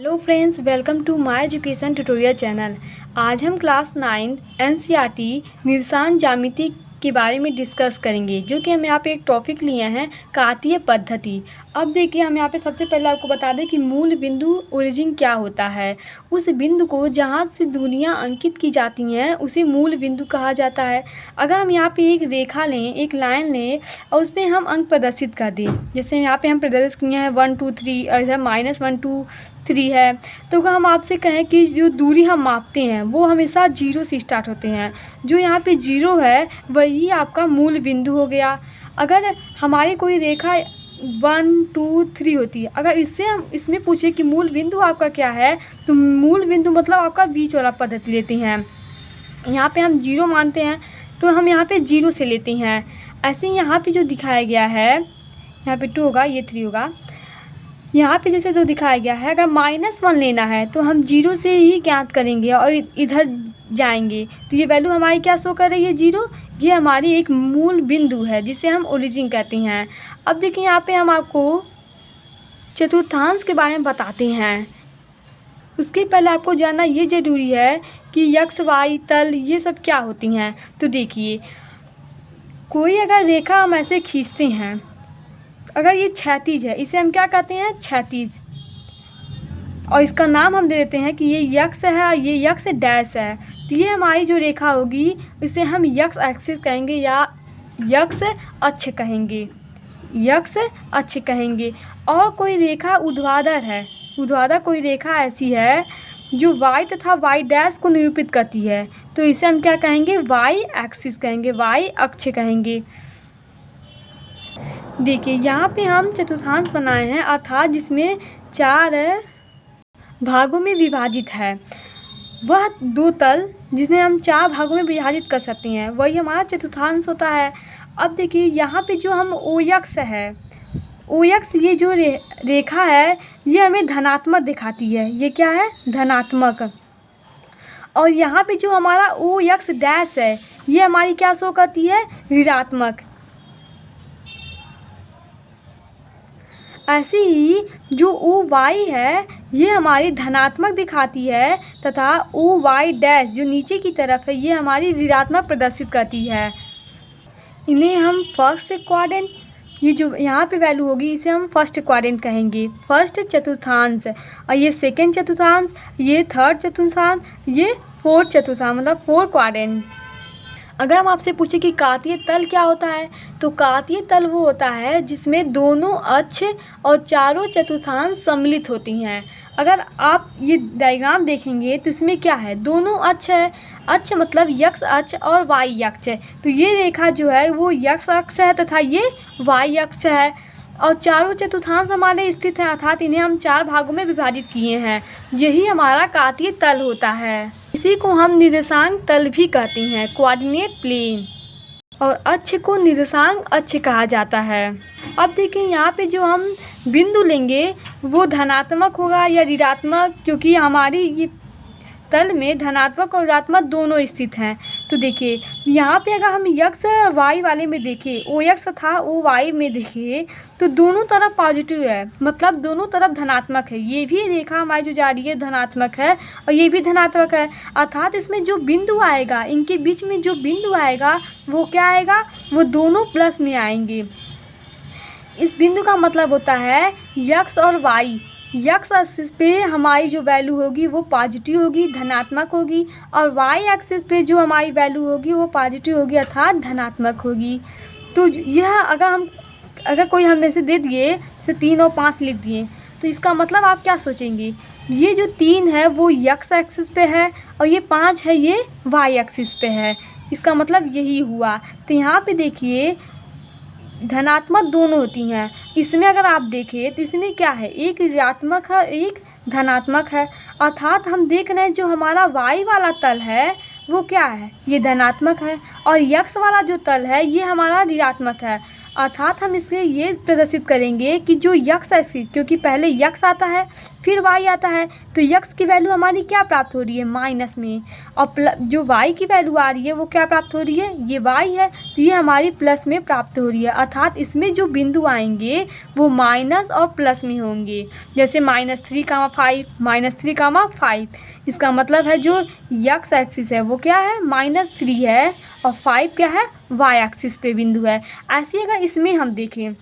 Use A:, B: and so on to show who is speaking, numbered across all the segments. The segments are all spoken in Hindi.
A: Hello friends, welcome to my education tutorial channel. आज हम क्लास 9 एनसीईआरटी निर्देशांक ज्यामिति के बारे में डिस्कस करेंगे, जो कि हम यहाँ पे एक टॉपिक लिए हैं कार्तीय पद्धति। अब देखिए, हम यहाँ पे सबसे पहले आपको बता दें कि मूल बिंदु ओरिजिन क्या होता है। उस बिंदु को जहाँ से दूरियाँ अंकित की जाती हैं उसे मूल बिंदु कहा जाता है। अगर हम यहाँ पे एक रेखा लें, एक लाइन लें और उस पर हम अंक प्रदर्शित कर दें, जैसे यहाँ पे हम प्रदर्शित किए हैं 1 2 3 और इधर -1 2 3 है, तो अगर हम आपसे कहें कि जो दूरी हम मापते हैं वो हमेशा 0 से स्टार्ट होते हैं। जो यहाँ पे 0 है वही आपका मूल बिंदु हो गया। अगर हमारी कोई रेखा 1 2 3 होती है, अगर इससे हम इसमें पूछे कि मूल बिंदु आपका क्या है, तो मूल बिंदु मतलब आपका बीच वाला पद्धति लेते हैं। यहाँ पे हम 0 मानते हैं तो हम यहाँ पे 0 से लेते हैं। ऐसे ही यहाँ पे जो दिखाया गया है, यहाँ पे 2 होगा, ये 3 होगा। यहाँ पे जैसे जो दिखाया गया है, अगर -1 लेना है तो हम 0 से ही ज्ञात करेंगे और इधर जाएंगे, तो ये वैल्यू हमारी क्या शो कर रही है, 0। ये हमारी एक मूल बिंदु है जिसे हम ओरिजिन कहते हैं। अब देखिए, यहाँ पे हम आपको चतुर्थांश के बारे में बताते हैं। उसके पहले आपको जानना ये ज़रूरी है कि यक्ष वाई तल ये सब क्या होती हैं। तो देखिए, कोई अगर रेखा हम ऐसे खींचते हैं, अगर ये क्षैतिज है, इसे हम क्या कहते हैं, क्षैतिज। और इसका नाम हम दे देते हैं कि ये यक्ष है और ये यक्ष डैश है। तो ये हमारी जो रेखा होगी इसे हम यक्ष एक्सिस कहेंगे या यक्ष अक्ष कहेंगे, यक्ष अक्ष कहेंगे। और कोई रेखा ऊर्ध्वाधर है, ऊर्ध्वाधर कोई रेखा ऐसी है जो वाई तथा वाई डैश को निरूपित करती है, तो इसे हम क्या कहेंगे, वाई एक्सिस कहेंगे, वाई अक्ष कहेंगे। देखिए, यहाँ पे हम चतुर्थांश बनाए हैं, अर्थात जिसमें 4 भागों में विभाजित है। वह 2 तल जिसे हम 4 भागों में विभाजित कर सकते हैं, वही हमारा चतुर्थांश होता है। अब देखिए, यहाँ पे जो हम ओयक्स है, ओयक्स ये जो रेखा है ये हमें धनात्मक दिखाती है। ये क्या है, धनात्मक। और यहाँ पे जो हमारा ओयक्स डैश है ये हमारी क्या शो करती है, ऋणात्मक। ऐसे ही जो ओ वाई है ये हमारी धनात्मक दिखाती है, तथा ओ वाई डैश जो नीचे की तरफ है ये हमारी ऋणात्मक प्रदर्शित करती है। इन्हें हम फर्स्ट क्वाड्रेंट, ये जो यहाँ पे वैल्यू होगी इसे हम फर्स्ट क्वाड्रेंट कहेंगे, फर्स्ट चतुर्थांश। और ये सेकंड चतुर्थांश, ये थर्ड चतुर्थांश, ये फोर्थ चतुर्थांश, मतलब 4 क्वाड्रेंट। अगर हम आपसे पूछे कि कार्तीय तल क्या होता है, तो कार्तीय तल वो होता है जिसमें दोनों अक्ष और चारों चतुर्थांश सम्मिलित होती हैं। अगर आप ये डायग्राम देखेंगे तो इसमें क्या है, दोनों अक्ष है, अक्ष मतलब यक्ष अक्ष और वाई अक्ष है। तो ये रेखा जो है वो यक्ष अक्ष है तथा ये वाई अक्ष है, और चारों चतुर्थांश हमारे स्थित हैं, अर्थात इन्हें हम 4 भागों में विभाजित किए हैं। यही हमारा कार्तीय तल होता है। इसी को हम निर्देशांक तल भी कहते हैं, कोऑर्डिनेट प्लेन। और अक्ष को निर्देशांक अक्ष कहा जाता है। अब देखिए, यहाँ पे जो हम बिंदु लेंगे वो धनात्मक होगा या ऋणात्मक, क्योंकि हमारी ये तल में धनात्मक और ऋणात्मक दोनों स्थित हैं। तो देखिए, यहाँ पे अगर हम यक्ष और वाई वाले में देखें, ओ यक्ष तथा ओ वाई में देखें, तो दोनों तरफ पॉजिटिव है, मतलब दोनों तरफ धनात्मक है। ये भी रेखा हमारी जो जा रही है धनात्मक है और ये भी धनात्मक है, अर्थात इसमें जो बिंदु आएगा, इनके बीच में जो बिंदु आएगा वो क्या आएगा, वो दोनों प्लस में आएंगे। इस बिंदु का मतलब होता है यक्ष और वाई। यक्ष एक्सिस पे हमारी जो वैल्यू होगी वो पॉजिटिव होगी, धनात्मक होगी, और वाई एक्सिस पे जो हमारी वैल्यू होगी वो पॉजिटिव होगी, अर्थात धनात्मक होगी। तो यह अगर कोई हमें से दे दिए, जैसे 3 और 5 लिख दिए, तो इसका मतलब आप क्या सोचेंगे, ये जो 3 है वो यक्ष एक्सिस पे है और ये 5 है ये वाई एक्सिस पे है। इसका मतलब यही हुआ। तो यहाँ पे देखिए, धनात्मक दोनों होती हैं। इसमें अगर आप देखें तो इसमें क्या है, एक ऋणात्मक है, एक धनात्मक है, अर्थात हम देख रहे हैं जो हमारा वाई वाला तल है वो क्या है, ये धनात्मक है, और यक्ष वाला जो तल है ये हमारा ऋणात्मक है। अर्थात हम इससे ये प्रदर्शित करेंगे कि जो यक्स एक्सिस, क्योंकि पहले यक्स आता है फिर वाई आता है, तो यक्स की वैल्यू हमारी क्या प्राप्त हो रही है, माइनस में, और जो वाई की वैल्यू आ रही है वो क्या प्राप्त हो रही है, ये वाई है, तो ये हमारी प्लस में प्राप्त हो रही है। अर्थात इसमें जो बिंदु आएंगे वो माइनस और प्लस में होंगे। जैसे -3, 5, -3, 5, इसका मतलब है जो यक्स एक्सिस है वो क्या है, -3 है, और 5 क्या है, वाई एक्सिस पे बिंदु है। ऐसे अगर इसमें हम देखें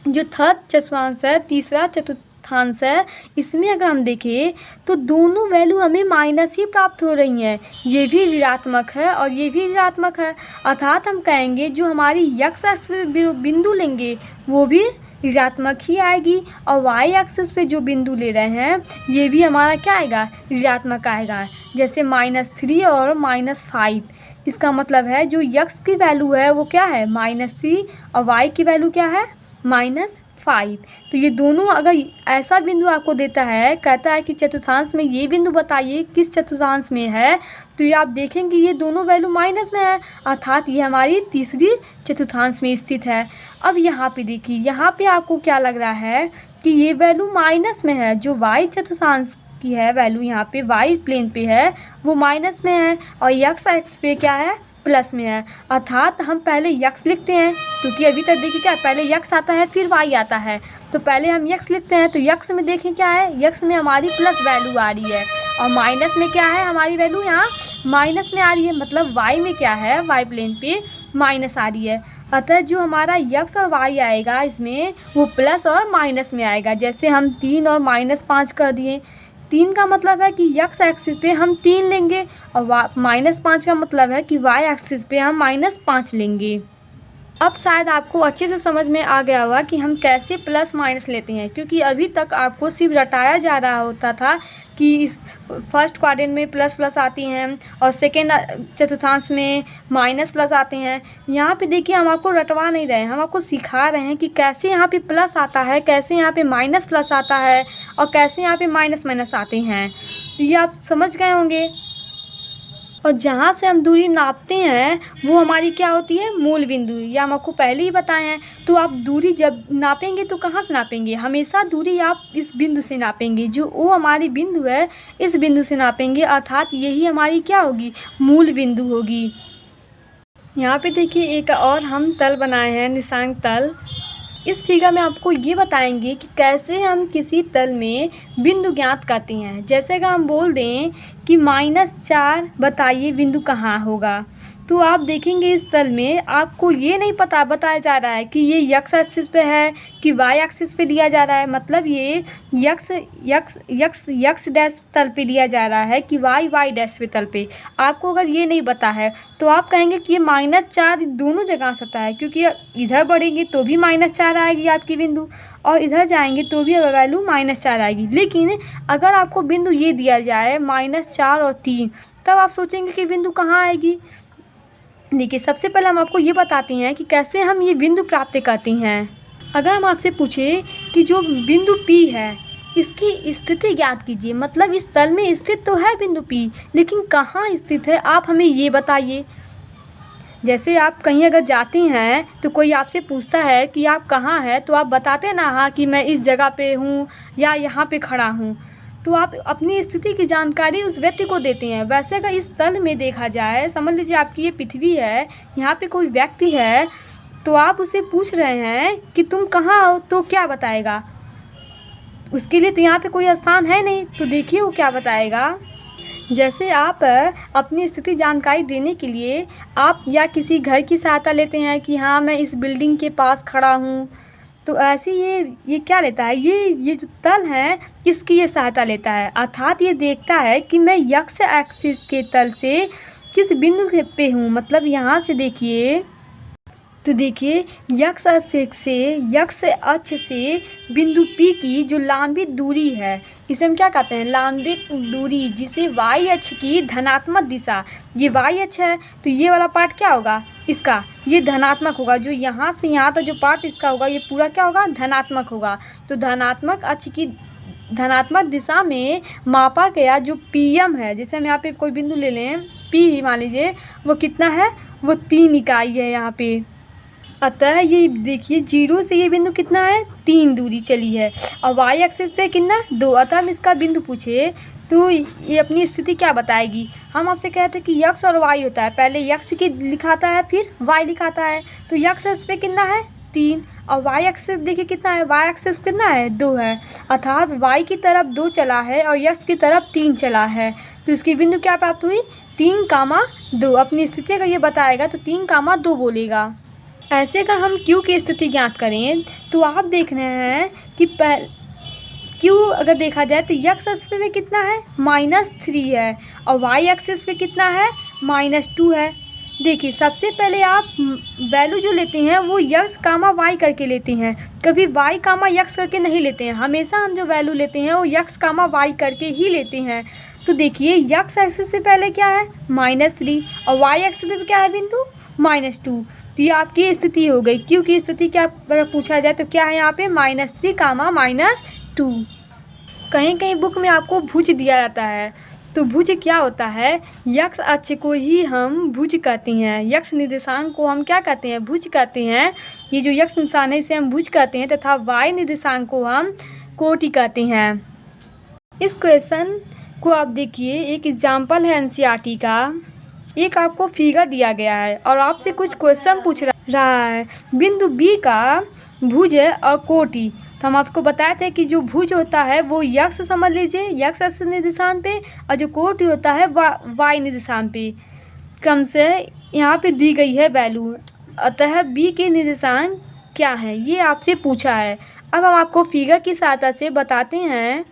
A: जो थर्ड चतुर्थांश है, तीसरा चतुर्थांश है, इसमें अगर हम देखें तो दोनों वैल्यू हमें माइनस ही प्राप्त हो रही हैं। ये भी ऋणात्मक है और ये भी ऋणात्मक है। अर्थात हम कहेंगे जो हमारी यक्स एक्सिस पे बिंदु लेंगे वो भी ऋणात्मक ही आएगी, और वाई एक्सिस पे जो बिंदु ले रहे हैं ये भी हमारा क्या आएगा, ऋणात्मक आएगा। जैसे -3 और -5, इसका मतलब है जो यक्स की वैल्यू है वो क्या है, -3, और वाई की वैल्यू क्या है, -5। तो ये दोनों अगर ऐसा बिंदु आपको देता है, कहता है कि चतुर्थांश में ये बिंदु बताइए किस चतुर्थांश में है, तो ये आप देखेंगे ये दोनों वैल्यू माइनस में है, अर्थात ये हमारी तीसरी चतुर्थांश में स्थित है। अब यहाँ पे देखिए, यहाँ पे आपको क्या लग रहा है कि ये वैल्यू माइनस में है, जो वाई चतुर्थांश की है वैल्यू यहाँ पे वाई प्लेन पे है वो माइनस में है, और यक्स एक्स पे क्या है, प्लस में है। अर्थात हम पहले यक्स लिखते हैं, क्योंकि अभी तक देखिए क्या पहले यक्स आता है फिर वाई आता है, तो पहले हम यक्स लिखते हैं। तो यक्स में देखें क्या है, यक्स में हमारी प्लस वैल्यू आ रही है, और माइनस में क्या है, हमारी वैल्यू यहाँ माइनस में आ रही है, मतलब वाई में क्या है, वाई प्लेन पे माइनस आ रही है। अतः जो हमारा यक्स और वाई आएगा इसमें वो प्लस और माइनस में आएगा। जैसे हम 3 और -5 कर दिए, 3 का मतलब है कि यक्स एक्सिस पे हम 3 लेंगे, और -5 का मतलब है कि वाई एक्सिस पे हम -5 लेंगे। अब शायद आपको अच्छे से समझ में आ गया होगा कि हम कैसे प्लस माइनस लेते हैं, क्योंकि अभी तक आपको सिर्फ रटाया जा रहा होता था कि इस फर्स्ट क्वाड्रेंट में प्लस प्लस आती हैं और सेकेंड चतुर्थांश में माइनस प्लस आते हैं। यहाँ पे देखिए हम आपको रटवा नहीं रहे हैं, हम आपको सिखा रहे हैं कि कैसे यहाँ पे प्लस आता है, कैसे यहाँ पे माइनस प्लस आता है, और कैसे यहाँ पे माइनस माइनस आते हैं। तो ये आप समझ गए होंगे। और जहाँ से हम दूरी नापते हैं वो हमारी क्या होती है, मूल बिंदु। ये हम आपको पहले ही बताए हैं। तो आप दूरी जब नापेंगे तो कहाँ से नापेंगे, हमेशा दूरी आप इस बिंदु से नापेंगे, जो वो हमारी बिंदु है इस बिंदु से नापेंगे, अर्थात यही हमारी क्या होगी, मूल बिंदु होगी। यहाँ पे देखिए एक और हम तल बनाए हैं, निशांक तल। इस फिगर में आपको ये बताएंगे कि कैसे हम किसी तल में बिंदु ज्ञात करते हैं। जैसे कि हम बोल दें कि -4 बताइए बिंदु कहाँ होगा, तो आप देखेंगे इस तल में आपको ये नहीं पता बताया जा रहा है कि ये यक्स एक्सिस पे है कि वाई एक्सिस पे लिया जा रहा है, मतलब ये यक्स डैश तल पे लिया जा रहा है कि वाई डैश पे तल पे। आपको अगर ये नहीं पता है तो आप कहेंगे कि ये -4 दोनों जगह आ सकता है, क्योंकि इधर बढ़ेंगे तो भी -4 आएगी आपकी बिंदु, और इधर जाएंगे तो भी वैल्यू -4 आएगी। लेकिन अगर आपको बिंदु ये दिया जाए -4 और 3, तब आप सोचेंगे कि बिंदु कहाँ आएगी। देखिए सबसे पहले हम आपको ये बताते हैं कि कैसे हम ये बिंदु प्राप्त करते हैं। अगर हम आपसे पूछे कि जो बिंदु P है इसकी स्थिति ज्ञात कीजिए, मतलब इस तल में स्थित तो है बिंदु P, लेकिन कहाँ स्थित है आप हमें ये बताइए। जैसे आप कहीं अगर जाते हैं तो कोई आपसे पूछता है कि आप कहाँ हैं, तो आप बताते ना हाँ कि मैं इस जगह पे हूँ या यहाँ पे खड़ा हूँ, तो आप अपनी स्थिति की जानकारी उस व्यक्ति को देते हैं। वैसे अगर इस तल में देखा जाए, समझ लीजिए आपकी ये पृथ्वी है, यहाँ पे कोई व्यक्ति है, तो आप उसे पूछ रहे हैं कि तुम कहाँ हो, तो क्या बताएगा, उसके लिए तो यहाँ पे कोई स्थान है नहीं, तो देखिए वो क्या बताएगा। जैसे आप अपनी स्थिति जानकारी देने के लिए आप या किसी घर की सहायता लेते हैं कि हाँ मैं इस बिल्डिंग के पास खड़ा हूँ, तो ऐसे ये क्या लेता है, ये जो तल है इसकी ये सहायता लेता है, अर्थात ये देखता है कि मैं यक्स एक्सिस के तल से किस बिंदु पे हूँ। मतलब यहाँ से देखिए, तो देखिए यक्स अक्ष से बिंदु P की जो लंबित दूरी है, इसे हम क्या कहते हैं, लंबित दूरी, जिसे y अक्ष की धनात्मक दिशा, ये y अक्ष है तो ये वाला पार्ट क्या होगा इसका, ये धनात्मक होगा। जो यहाँ से यहाँ तक जो पार्ट इसका होगा ये पूरा क्या होगा, धनात्मक होगा। तो धनात्मक अक्ष की धनात्मक दिशा में मापा गया जो PM है, जैसे हम यहाँ पे कोई बिंदु ले लें P ही मान लीजिए, वो कितना है, वो 3 इकाई है यहाँ पे। अतः ये देखिए 0 से ये बिंदु कितना है 3 दूरी चली है और वाई एक्सिस पे कितना 2। अतः हम इसका बिंदु पूछे तो ये अपनी स्थिति क्या बताएगी। हम आपसे कहते हैं कि यक्स और वाई होता है, पहले यक्स की लिखाता है फिर वाई लिखाता है। तो यक्स एक्सिस पे कितना है 3 और वाई एक्सिस देखिए कितना है, वाई एक्सिस कितना है 2 है। अर्थात वाई की तरफ 2 चला है और यक्स की तरफ 3 चला है। तो इसकी बिंदु क्या प्राप्त हुई 3,2। अपनी स्थिति अगर ये बताएगा तो 3,2 बोलेगा। ऐसे का हम क्यू की स्थिति ज्ञात करें तो आप देख रहे हैं कि क्यू अगर देखा जाए तो यक्स एक्सिस पे कितना है -3 है और वाई एक्सिस पे कितना है -2 है। देखिए सबसे पहले आप वैल्यू जो लेते हैं वो यक्स कामा वाई करके लेते हैं, कभी वाई कामा यक्स करके नहीं लेते हैं। हमेशा हम जो वैल्यू लेते हैं वो यक्स कामा वाई करके ही लेते हैं। तो देखिए यक्स एक्सिस पे पहले क्या है -3 और वाई एक्सिस पे क्या है बिंदु -2। तो ये आपकी स्थिति हो गई। क्यू की स्थिति क्या पूछा जाए तो क्या है यहाँ पे -3 कामा -2। कहीं कहीं बुक में आपको भुज दिया जाता है। तो भुज क्या होता है, यक्स अक्ष को ही हम भुज कहते हैं, यक्स निर्देशांक को हम क्या कहते हैं भुज कहते हैं। ये जो यक्स निशान है इसे हम भुज कहते हैं तथा वाई निर्देशांक को हम कोटि कहते हैं। इस क्वेश्चन को आप देखिए, एक एग्जाम्पल है एनसीईआरटी का। एक आपको फिगर दिया गया है और आपसे कुछ क्वेश्चन पूछ रहा है। बिंदु बी का भुज और कोटि। तो हम आपको बताए थे कि जो भुज होता है वो यक्स समझ लीजिए, यक्स एक्सिस निर्देशांक पे, और जो कोटि होता है वाई निर्देशांक पे। क्रम से यहाँ पे दी गई है वैल्यू। अतः बी के निर्देशांक क्या है ये आपसे पूछा है। अब हम आपको फिगर की सहायता से बताते हैं।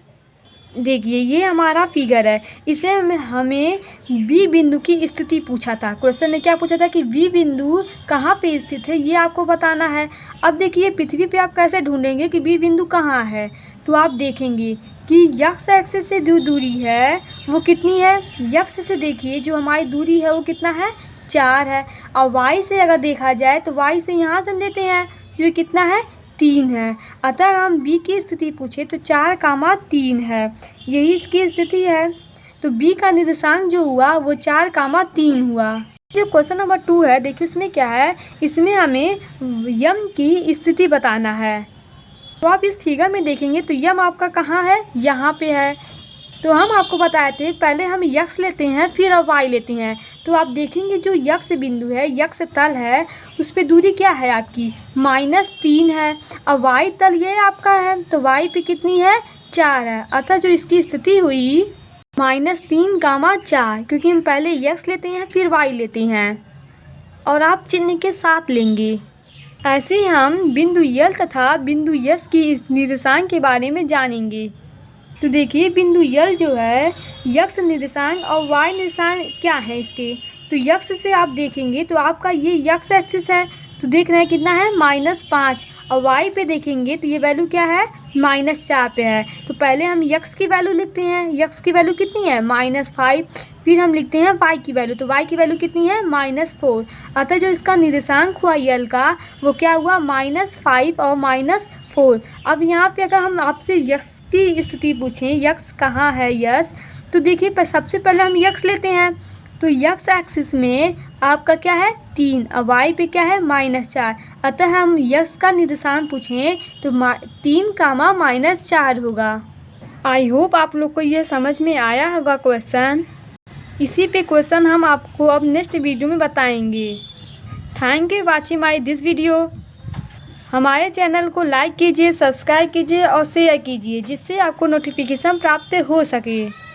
A: देखिए ये हमारा फिगर है, इसे हमें बी बिंदु की स्थिति पूछा था। क्वेश्चन में क्या पूछा था कि बी बिंदु कहाँ पे स्थित है ये आपको बताना है। अब देखिए पृथ्वी पे आप कैसे ढूंढेंगे कि बी बिंदु कहाँ है। तो आप देखेंगे कि यक्स एक्सिस से जो दूरी है वो कितनी है। यक्स से देखिए जो हमारी दूरी है वो कितना है 4 है और वाई से अगर देखा जाए तो वाई से यहाँ से हम लेते हैं तो ये कितना है 3 है। अतः हम बी की स्थिति पूछे तो 4,3 है, यही इसकी स्थिति है। तो बी का निर्देशांक जो हुआ वो 4,3 हुआ। जो क्वेश्चन नंबर 2 है देखिए उसमें क्या है, इसमें हमें यम की स्थिति बताना है। तो आप इस फिगर में देखेंगे तो यम आपका कहाँ है, यहाँ पे है। तो हम आपको बताए थे पहले हम यक्स लेते हैं फिर वाई लेते हैं। तो आप देखेंगे जो यक्स बिंदु है, यक्स तल है, उस पर दूरी क्या है आपकी -3 है और वाई तल ये आपका है तो वाई पे कितनी है 4 है। अतः जो इसकी स्थिति हुई -3,4, क्योंकि हम पहले यक्स लेते हैं फिर वाई लेते हैं और आप चिन्ह के साथ लेंगे। ऐसे ही हम बिंदु यल तथा बिंदु यस की निर्देशांक के बारे में जानेंगे। तो देखिए बिंदु यल जो है यक्स निर्देशांक और वाई निर्देशांक क्या है इसके। तो यक्स से आप देखेंगे तो आपका ये यक्स एक्सिस है, तो देख रहे हैं कितना है -5 और वाई पे देखेंगे तो ये वैल्यू क्या है -4 पे है। तो पहले हम यक्स की वैल्यू लिखते हैं, यक्स की वैल्यू कितनी है -5, फिर हम लिखते हैं वाई की वैल्यू, तो वाई की वैल्यू कितनी है -4। अतः जो इसका निर्देशांक हुआ यल का वो क्या हुआ -5 और -4। अब यहाँ पे अगर हम आपसे यक्स की स्थिति पूछें यक्स कहाँ है यस, तो देखिए सबसे पहले हम यक्स लेते हैं। तो यक्स एक्सिस में आपका क्या है 3 और वाई पे क्या है -4। अतः हम यक्स का निर्देशांक पूछें तो 3,-4 होगा। आई होप आप लोग को यह समझ में आया होगा क्वेश्चन। इसी पे क्वेश्चन हम आपको अब नेक्स्ट वीडियो में बताएंगे। Thank you watching my this video. हमारे चैनल को लाइक कीजिए, सब्सक्राइब कीजिए और शेयर कीजिए जिससे आपको नोटिफिकेशन प्राप्त हो सके।